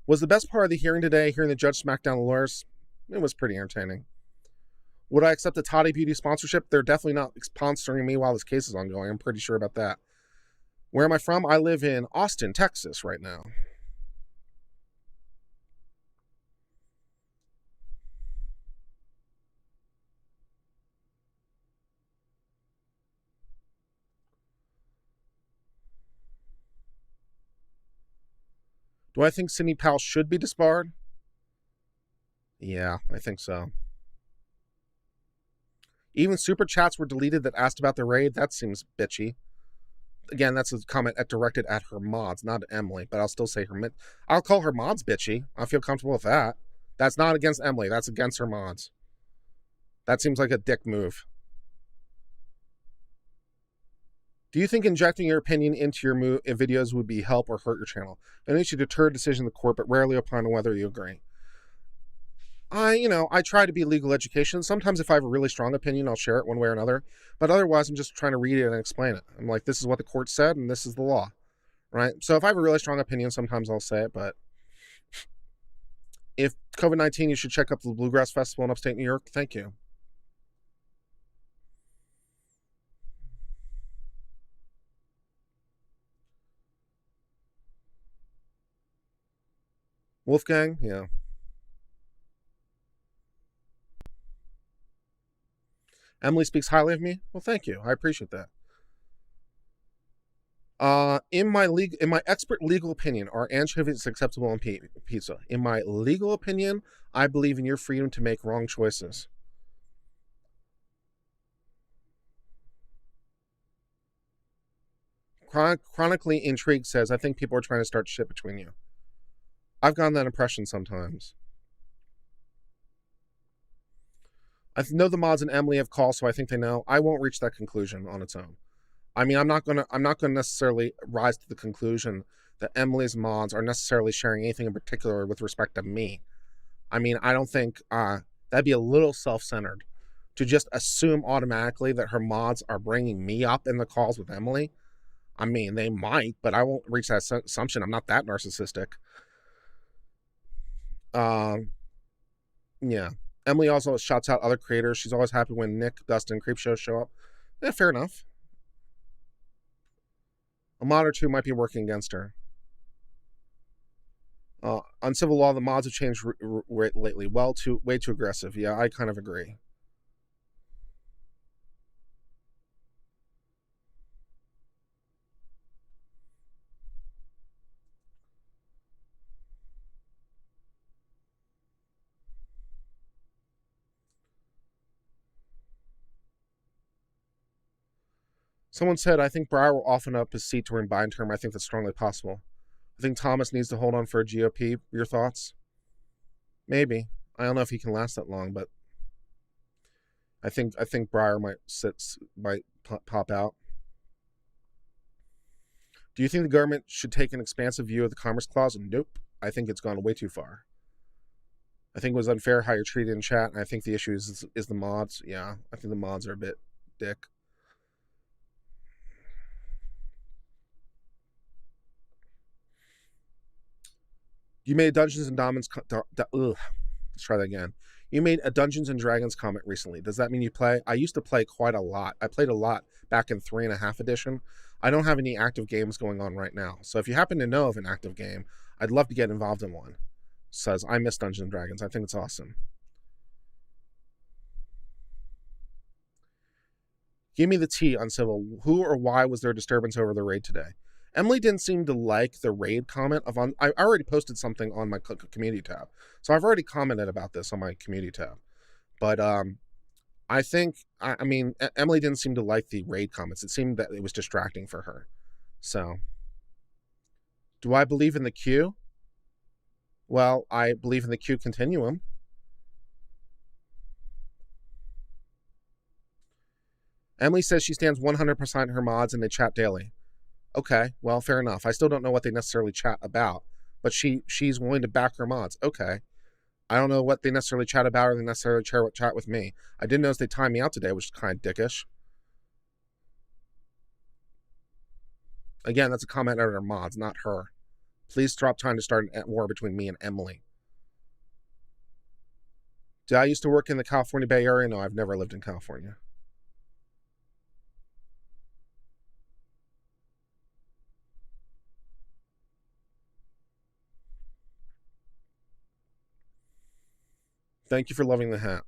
Was the best part of the hearing today hearing the judge smack down the lawyers? It was pretty entertaining. Would I accept a Toddy Beauty sponsorship? They're definitely not sponsoring me while this case is ongoing. I'm pretty sure about that. Where am I from? I live in Austin, Texas right now. Do I think Sidney Powell should be disbarred? Yeah, I think so. Even super chats were deleted that asked about the raid. That seems bitchy. Again, that's a comment directed at her mods, not Emily, but I'll still say I'll call her mods bitchy. I feel comfortable with that. That's not against Emily. That's against her mods. That seems like a dick move. Do you think injecting your opinion into your videos would be help or hurt your channel? I think you should deter a decision in the court, but rarely opine on whether you agree. I try to be legal education. Sometimes if I have a really strong opinion, I'll share it one way or another. But otherwise, I'm just trying to read it and explain it. I'm like, this is what the court said, and this is the law, right? So if I have a really strong opinion, sometimes I'll say it. But if COVID-19, you should check up the Bluegrass Festival in upstate New York. Thank you. Wolfgang, yeah. Emily speaks highly of me. Well, thank you. I appreciate that. In my expert legal opinion, are anchovies acceptable on pizza? In my legal opinion, I believe in your freedom to make wrong choices. Chronically Intrigued says, I think people are trying to start shit between you. I've gotten that impression sometimes. I know the mods and Emily have calls, so I think they know. I won't reach that conclusion on its own. I mean, I'm not gonna necessarily rise to the conclusion that Emily's mods are necessarily sharing anything in particular with respect to me. I mean, I don't think that'd be a little self-centered to just assume automatically that her mods are bringing me up in the calls with Emily. I mean, they might, but I won't reach that assumption. I'm not that narcissistic. Um, yeah. Emily also shouts out other creators. She's always happy when Nick, Dustin, Creepshow show up. Yeah, fair enough. A mod or two might be working against her. Uncivil Law, the mods have changed lately. Way too aggressive. Yeah, I kind of agree. Someone said, I think Breyer will often up his seat to win Biden term. I think that's strongly possible. I think Thomas needs to hold on for a GOP. Your thoughts? Maybe. I don't know if he can last that long, but I think Breyer might pop out. Do you think the government should take an expansive view of the Commerce Clause? Nope. I think it's gone way too far. I think it was unfair how you're treated in chat, and I think the issue is the mods. Yeah, I think the mods are a bit dick. You made Dungeons and Dragons. Let's try that again. You made a Dungeons and Dragons comment recently. Does that mean you play? I used to play quite a lot. I played a lot back in 3.5 edition. I don't have any active games going on right now. So if you happen to know of an active game, I'd love to get involved in one. Says, I miss Dungeons and Dragons. I think it's awesome. Give me the tea, Uncivil. Who or why was there a disturbance over the raid today? Emily didn't seem to like the raid comment I already posted something on my community tab. So I've already commented about this on my community tab. But I think, I mean, Emily didn't seem to like the raid comments. It seemed that it was distracting for her. So, do I believe in the Q? Well, I believe in the Q continuum. Emily says she stands 100% her mods and they chat daily. Okay, well, fair enough. I still don't know what they necessarily chat about, but she's willing to back her mods. Okay. I don't know what they necessarily chat about or they necessarily chat with me. I did notice they timed me out today, which is kind of dickish. Again, that's a comment out of her mods, not her. Please stop trying to start a war between me and Emily. Did I used to work in the California Bay Area? No, I've never lived in California. Thank you for loving the hat.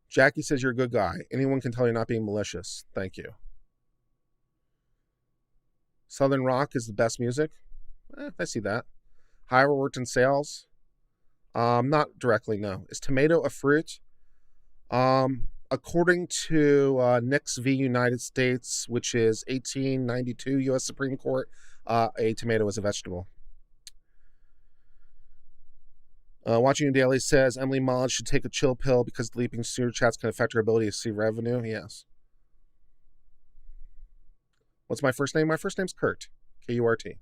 Jackie says you're a good guy. Anyone can tell you're not being malicious. Thank you. Southern rock is the best music. I see that. Higher worked in sales. Not directly, no. Is tomato a fruit? According to Nix v. United States, which is 1892 U.S. Supreme Court, a tomato is a vegetable. Watching Daily says Emily Mods should take a chill pill because deleting super chats can affect her ability to see revenue. Yes. What's my first name? My first name's Kurt. K-U-R-T.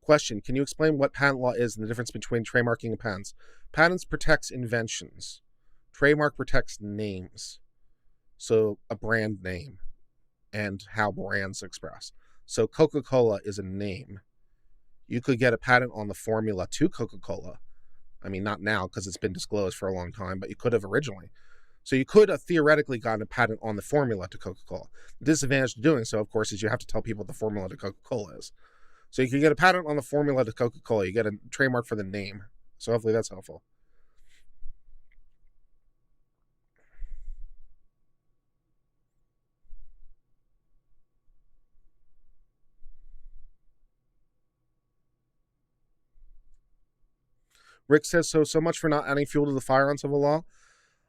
Question. Can you explain what patent law is and the difference between trademarking and patents? Patents protects inventions. Trademark protects names. So a brand name and how brands express. So Coca-Cola is a name. You could get a patent on the formula to Coca-Cola. I mean, not now because it's been disclosed for a long time, but you could have originally. So you could have theoretically gotten a patent on the formula to Coca-Cola. The disadvantage to doing so, of course, is you have to tell people what the formula to Coca-Cola is. So you can get a patent on the formula to Coca-Cola. You get a trademark for the name. So hopefully that's helpful. Rick says, so much for not adding fuel to the fire on civil law.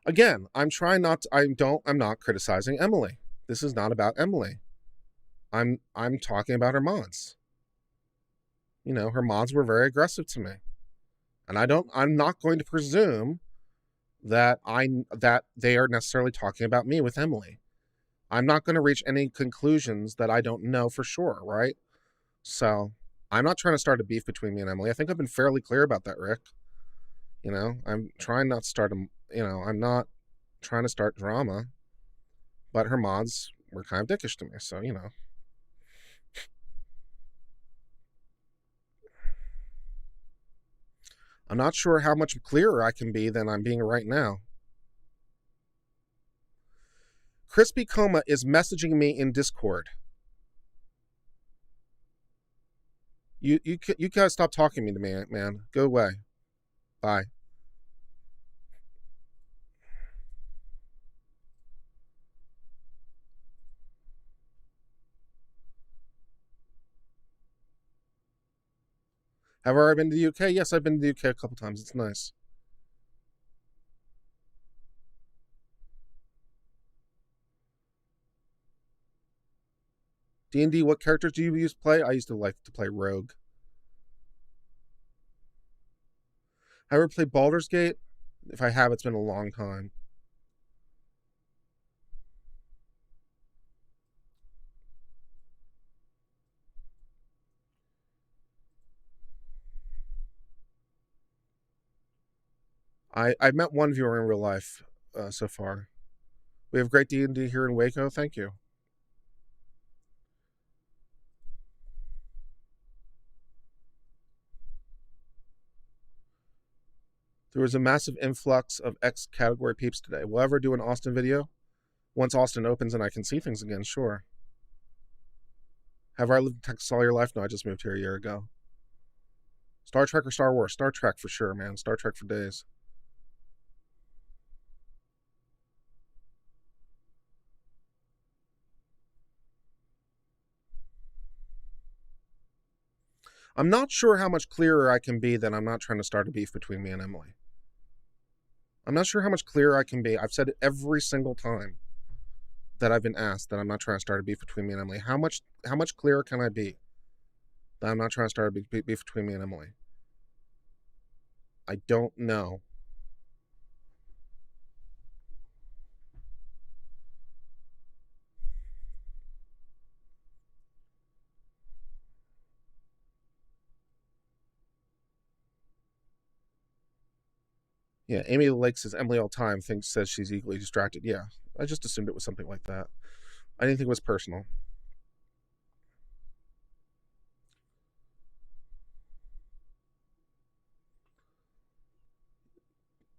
Again, I'm trying not to, I'm not criticizing Emily. This is not about Emily. I'm talking about her mods. You know, her mods were very aggressive to me. And I'm not going to presume that they are necessarily talking about me with Emily. I'm not going to reach any conclusions that I don't know for sure, right? So, I'm not trying to start a beef between me and Emily. I think I've been fairly clear about that, Rick. You know, I'm trying not to start I'm not trying to start drama, but her mods were kind of dickish to me, so, I'm not sure how much clearer I can be than I'm being right now. Crispy Coma is messaging me in Discord. You gotta stop talking to me, man. Go away. Bye. Have I already been to the UK? Yes, I've been to the UK a couple times. It's nice. D&D, what characters do you use to play? I used to like to play Rogue. Have I ever played Baldur's Gate? If I have, it's been a long time. I've met one viewer in real life so far. We have great D&D here in Waco. Thank you. There was a massive influx of X category peeps today. Will I ever do an Austin video? Once Austin opens and I can see things again, sure. Have I lived in Texas all your life? No, I just moved here a year ago. Star Trek or Star Wars? Star Trek for sure, man. Star Trek for days. I'm not sure how much clearer I can be that I'm not trying to start a beef between me and Emily. I'm not sure how much clearer I can be. I've said it every single time that I've been asked that I'm not trying to start a beef between me and Emily. How much clearer can I be that I'm not trying to start a beef between me and Emily? I don't know. Yeah, Amy Lake says Emily all time says she's equally distracted. Yeah, I just assumed it was something like that. I didn't think it was personal.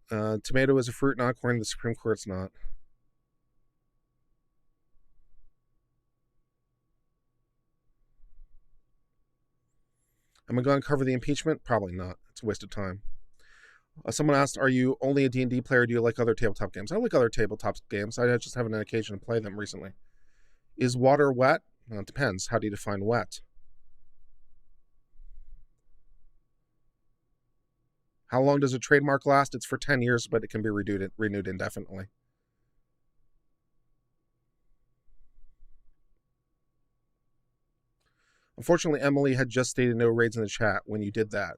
Tomato is a fruit, not according to the Supreme Court. It's not. Am I going to cover the impeachment? Probably not. It's a waste of time. Someone asked, "Are you only a D&D player? Or do you like other tabletop games?" I like other tabletop games. I just haven't had an occasion to play them recently. Is water wet? Well, it depends. How do you define wet? How long does a trademark last? It's for 10 years, but it can be renewed indefinitely. Unfortunately, Emily had just stated no raids in the chat when you did that.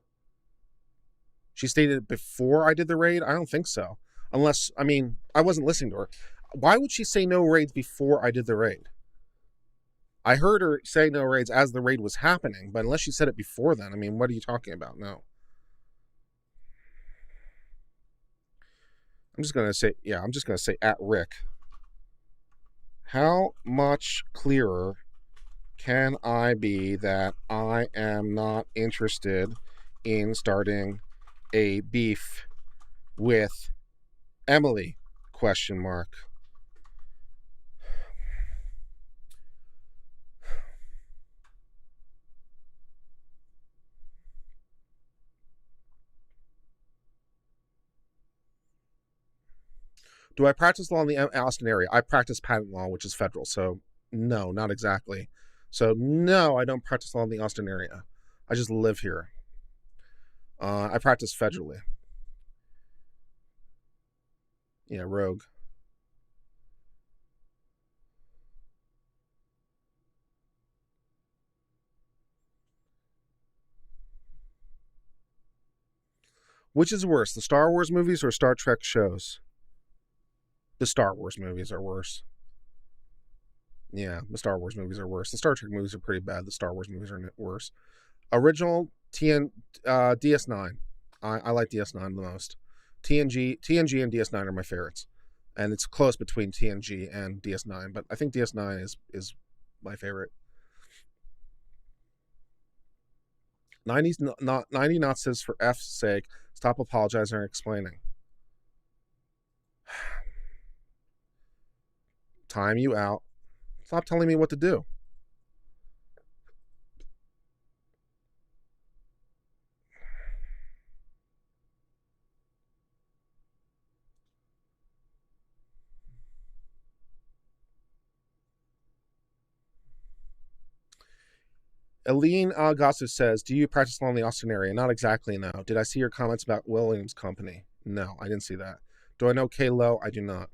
She stated it before I did the raid? I don't think so. Unless, I wasn't listening to her. Why would she say no raids before I did the raid? I heard her say no raids as the raid was happening, but unless she said it before then, what are you talking about? No. I'm just going to say at Rick. How much clearer can I be that I am not interested in starting a beef with Emily? ? Do I practice law in the Austin area? I practice patent law, which is federal. So no, not exactly. So no, I don't practice law in the Austin area. I just live here. I practice federally. Yeah, rogue. Which is worse, the Star Wars movies or Star Trek shows? The Star Wars movies are worse. Yeah, the Star Wars movies are worse. The Star Trek movies are pretty bad. The Star Wars movies are worse. Original DS9. I like DS9 the most. TNG and DS9 are my favorites, and it's close between TNG and DS9. But I think DS9 is my favorite. 90 not says for F's sake, stop apologizing and explaining. Time you out. Stop telling me what to do. Aline Gossip says, do you practice law in the Austin area? Not exactly, no. Did I see your comments about Williams Company? No, I didn't see that. Do I know Kay Lowe? I do not.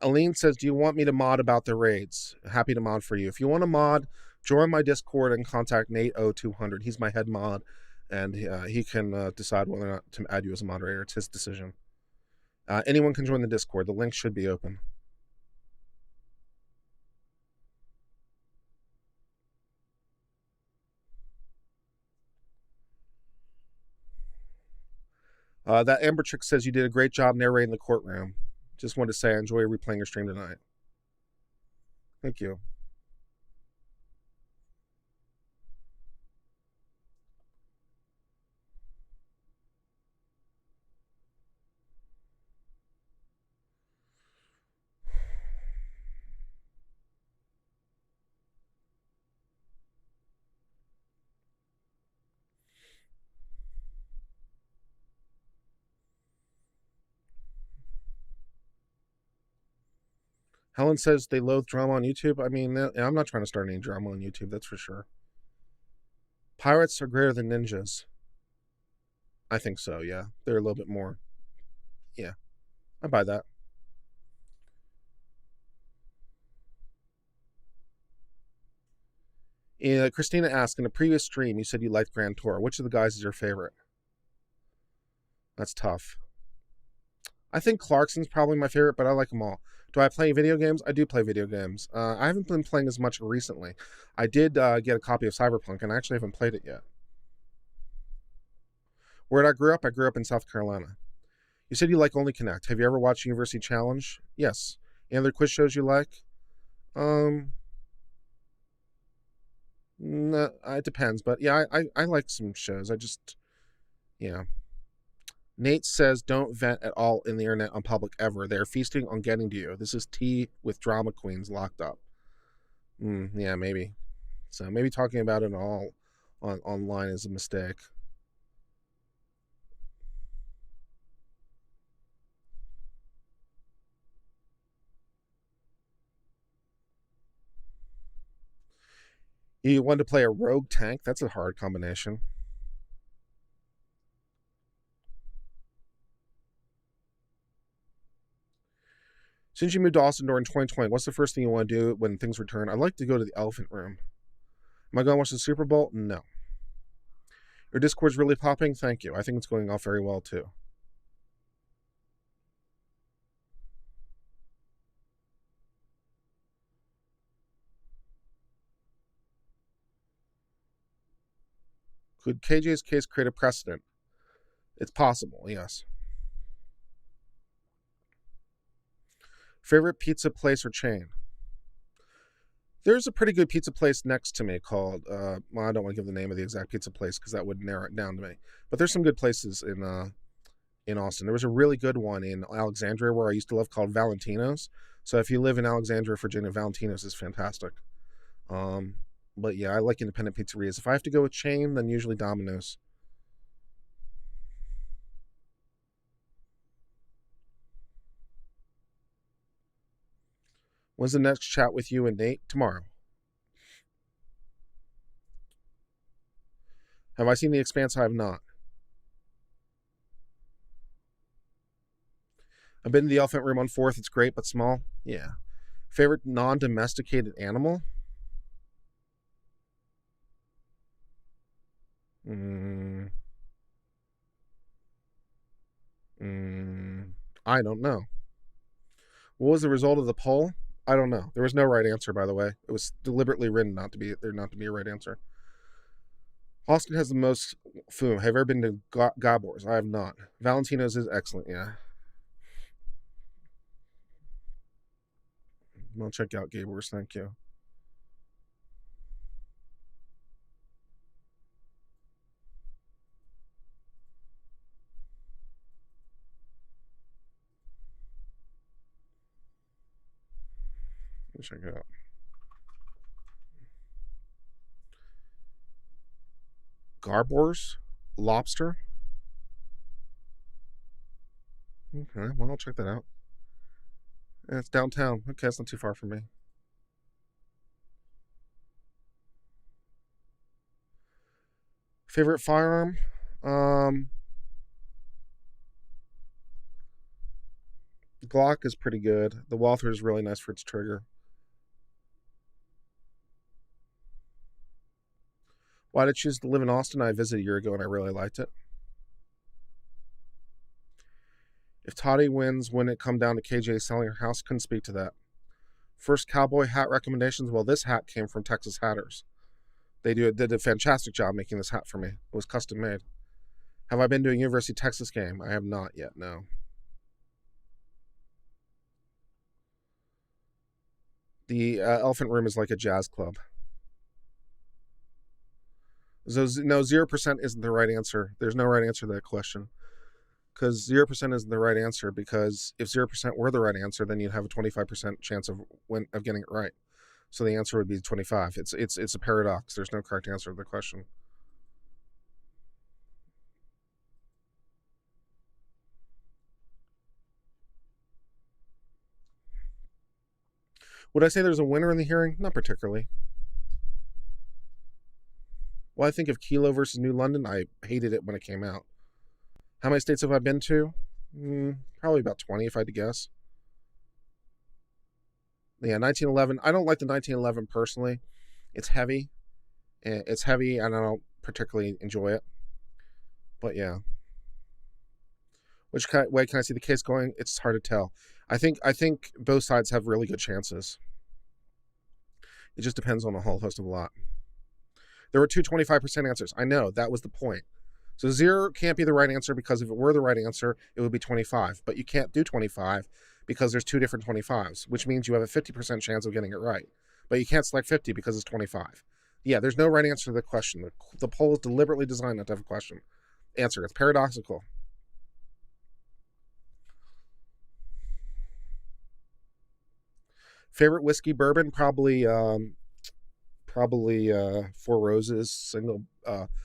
Aline says, do you want me to mod about the raids? Happy to mod for you. If you want to mod, join my Discord and contact Nate0200. He's my head mod, and he can decide whether or not to add you as a moderator. It's his decision. Anyone can join the Discord. The link should be open. That Amber Chick says you did a great job narrating the courtroom. Just wanted to say I enjoy replaying your stream tonight. Thank you. Helen says they loathe drama on YouTube. I mean, I'm not trying to start any drama on YouTube, that's for sure. Pirates are greater than ninjas. I think so, yeah. They're a little bit more. Yeah, I buy that. Christina asked, in a previous stream, you said you liked Grand Tour. Which of the guys is your favorite? That's tough. I think Clarkson's probably my favorite, but I like them all. Do I play video games? I do play video games. I haven't been playing as much recently. I did get a copy of Cyberpunk, and I actually haven't played it yet. Where did I grew up in South Carolina. You said you like Only Connect. Have you ever watched University Challenge? Yes. Any other quiz shows you like? No, it depends, but yeah, I like some shows. Yeah. Nate says, don't vent at all in the internet on public ever. They're feasting on getting to you. This is tea with drama queens locked up. Yeah, maybe. So maybe talking about it all online is a mistake. You want to play a rogue tank? That's a hard combination. Since you moved to Austin during 2020, what's the first thing you want to do when things return? I'd like to go to the Elephant Room. Am I going to watch the Super Bowl? No. Your Discord's really popping? Thank you. I think it's going off very well, too. Could KJ's case create a precedent? It's possible, yes. Favorite pizza place or chain? There's a pretty good pizza place next to me called, I don't want to give the name of the exact pizza place because that would narrow it down to me. But there's some good places in Austin. There was a really good one in Alexandria where I used to live called Valentino's. So if you live in Alexandria, Virginia, Valentino's is fantastic. But yeah, I like independent pizzerias. If I have to go with chain, then usually Domino's. When's the next chat with you and Nate? Tomorrow. Have I seen The Expanse? I have not. I've been to the elephant room on 4th. It's great, but small. Yeah. Favorite non-domesticated animal? I don't know. What was the result of the poll? I don't know. There was no right answer, by the way. It was deliberately written not to be a right answer. Austin has the most food. Have you ever been to Gabor's? I have not. Valentino's is excellent, yeah. I'll check out Gabor's, thank you. Let me check it out. Garbor's lobster. Okay, well, I'll check that out. It's downtown. Okay, it's not too far from me. Favorite firearm? Glock is pretty good. The Walther is really nice for its trigger. Why did I choose to live in Austin? I visited a year ago and I really liked it. If Toddy wins, wouldn't it come down to KJ selling her house? Couldn't speak to that. First cowboy hat recommendations. Well, this hat came from Texas Hatters. They did a fantastic job making this hat for me. It was custom made. Have I been to a University of Texas game? I have not yet, no. The Elephant Room is like a jazz club. So, no, 0% isn't the right answer. There's no right answer to that question. Because 0% isn't the right answer, because if 0% were the right answer, then you'd have a 25% chance of getting it right. So the answer would be 25. It's a paradox. There's no correct answer to the question. Would I say there's a winner in the hearing? Not particularly. Well, I think of Kilo versus New London. I hated it when it came out. How many states have I been to? Probably about 20, if I had to guess. Yeah, 1911. I don't like the 1911 personally. It's heavy. And I don't particularly enjoy it. But yeah. Which way can I see the case going? It's hard to tell. I think both sides have really good chances. It just depends on a whole host of a lot. There were two 25% answers. I know, that was the point. So 0 can't be the right answer, because if it were the right answer, it would be 25. But you can't do 25 because there's two different 25s, which means you have a 50% chance of getting it right. But you can't select 50 because it's 25. Yeah, there's no right answer to the question. The poll is deliberately designed not to have a question. Answer. It's paradoxical. Favorite whiskey bourbon? Probably Four Roses, single,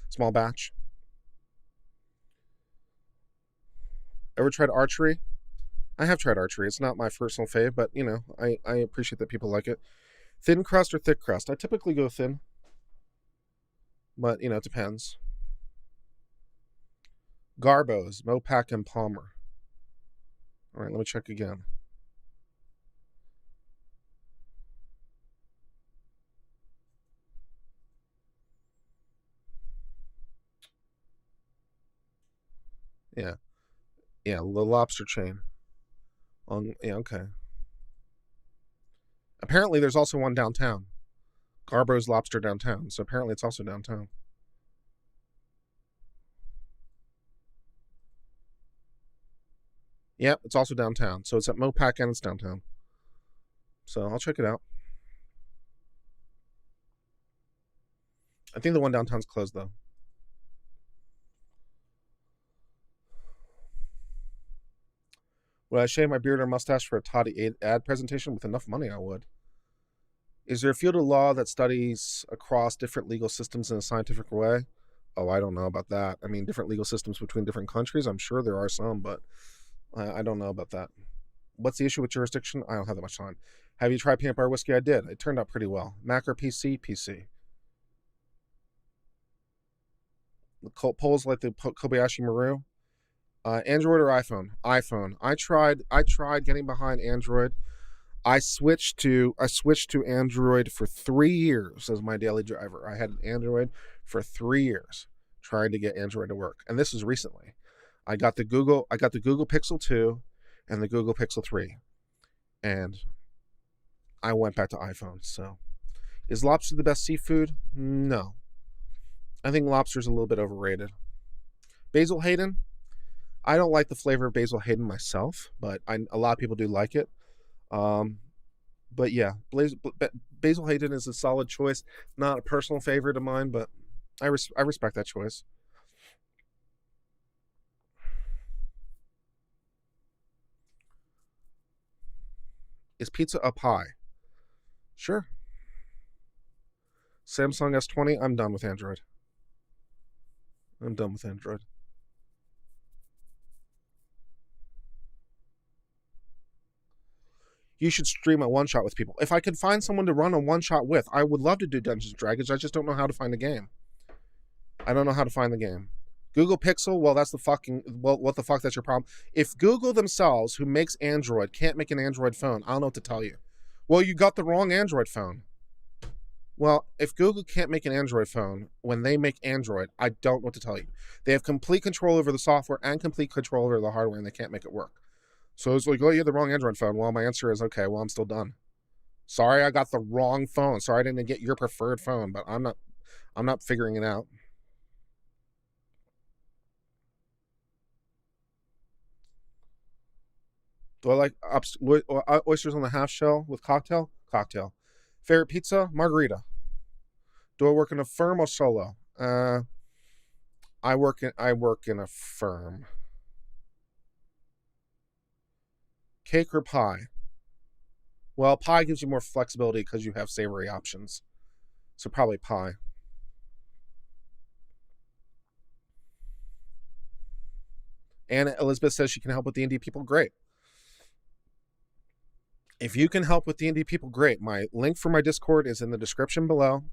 small batch. Ever tried archery? I have tried archery. It's not my personal fave, but I appreciate that people like it. Thin crust or thick crust? I typically go thin, but it depends. Garbo's, Mopac, and Palmer. All right, let me check again. Yeah, the lobster chain. Yeah, okay. Apparently, there's also one downtown. Garbo's Lobster downtown. So apparently, it's also downtown. Yep, it's also downtown. So it's at Mopac and it's downtown. So I'll check it out. I think the one downtown's closed though. Would I shave my beard or mustache for a Toddy ad presentation? With enough money, I would. Is there a field of law that studies across different legal systems in a scientific way? Oh, I don't know about that. I mean, different legal systems between different countries, I'm sure there are some, but I don't know about that. What's the issue with jurisdiction? I don't have that much time. Have you tried peanut butter whiskey? I did. It turned out pretty well. Mac or PC? PC. The polls like the Kobayashi Maru. Android or iPhone? iPhone. I tried getting behind Android. I switched to Android for 3 years as my daily driver. I had an Android for 3 years, trying to get Android to work. And this is recently. I got the Google Pixel 2 and the Google Pixel 3. And I went back to iPhone. So is lobster the best seafood? No. I think lobster's a little bit overrated. Basil Hayden? I don't like the flavor of Basil Hayden myself, but a lot of people do like it. Um, but yeah, Basil Hayden is a solid choice. Not a personal favorite of mine, but I respect that choice. Is pizza a pie? Sure. Samsung S20. I'm done with Android. I'm done with Android. You should stream a one shot with people. If I could find someone to run a one shot with, I would love to do Dungeons and Dragons. I just don't know how to find the game. I don't know how to find the game. Google Pixel, well, that's the fucking, well, what the fuck, that's your problem. If Google themselves, who makes Android, can't make an Android phone, I don't know what to tell you. Well, you got the wrong Android phone. Well, if Google can't make an Android phone when they make Android, I don't know what to tell you. They have complete control over the software and complete control over the hardware, and they can't make it work. So it's like, oh, you had the wrong Android phone. Well, my answer is, okay, well, I'm still done. Sorry, I got the wrong phone. Sorry, I didn't get your preferred phone, but I'm not figuring it out. Do I like oysters on the half shell with cocktail? Cocktail. Favorite pizza? Margarita. Do I work in a firm or solo? I work in a firm. Cake or pie? Well, pie gives you more flexibility because you have savory options. So probably pie. And Elizabeth says she can help with D&D people. Great. If you can help with D&D people, great. My link for my Discord is in the description below.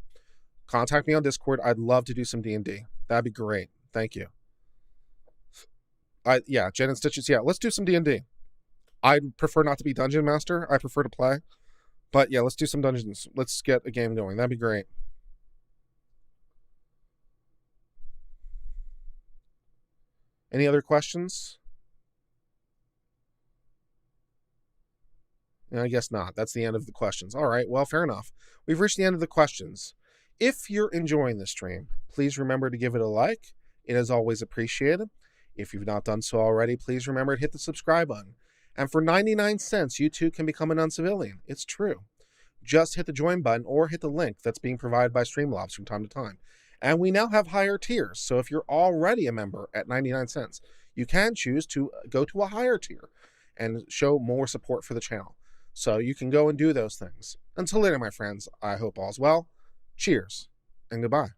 Contact me on Discord. I'd love to do some D&D. That'd be great. Thank you. Yeah, Jen and Stitches. Yeah, let's do some D&D. I prefer not to be dungeon master. I prefer to play. But yeah, let's do some dungeons. Let's get a game going. That'd be great. Any other questions? I guess not. That's the end of the questions. All right. Well, fair enough. We've reached the end of the questions. If you're enjoying this stream, please remember to give it a like. It is always appreciated. If you've not done so already, please remember to hit the subscribe button. And for 99 cents, you too can become an Uncivilian. It's true. Just hit the join button or hit the link that's being provided by Streamlabs from time to time. And we now have higher tiers. So if you're already a member at 99 cents, you can choose to go to a higher tier and show more support for the channel. So you can go and do those things. Until later, my friends, I hope all's well. Cheers and goodbye.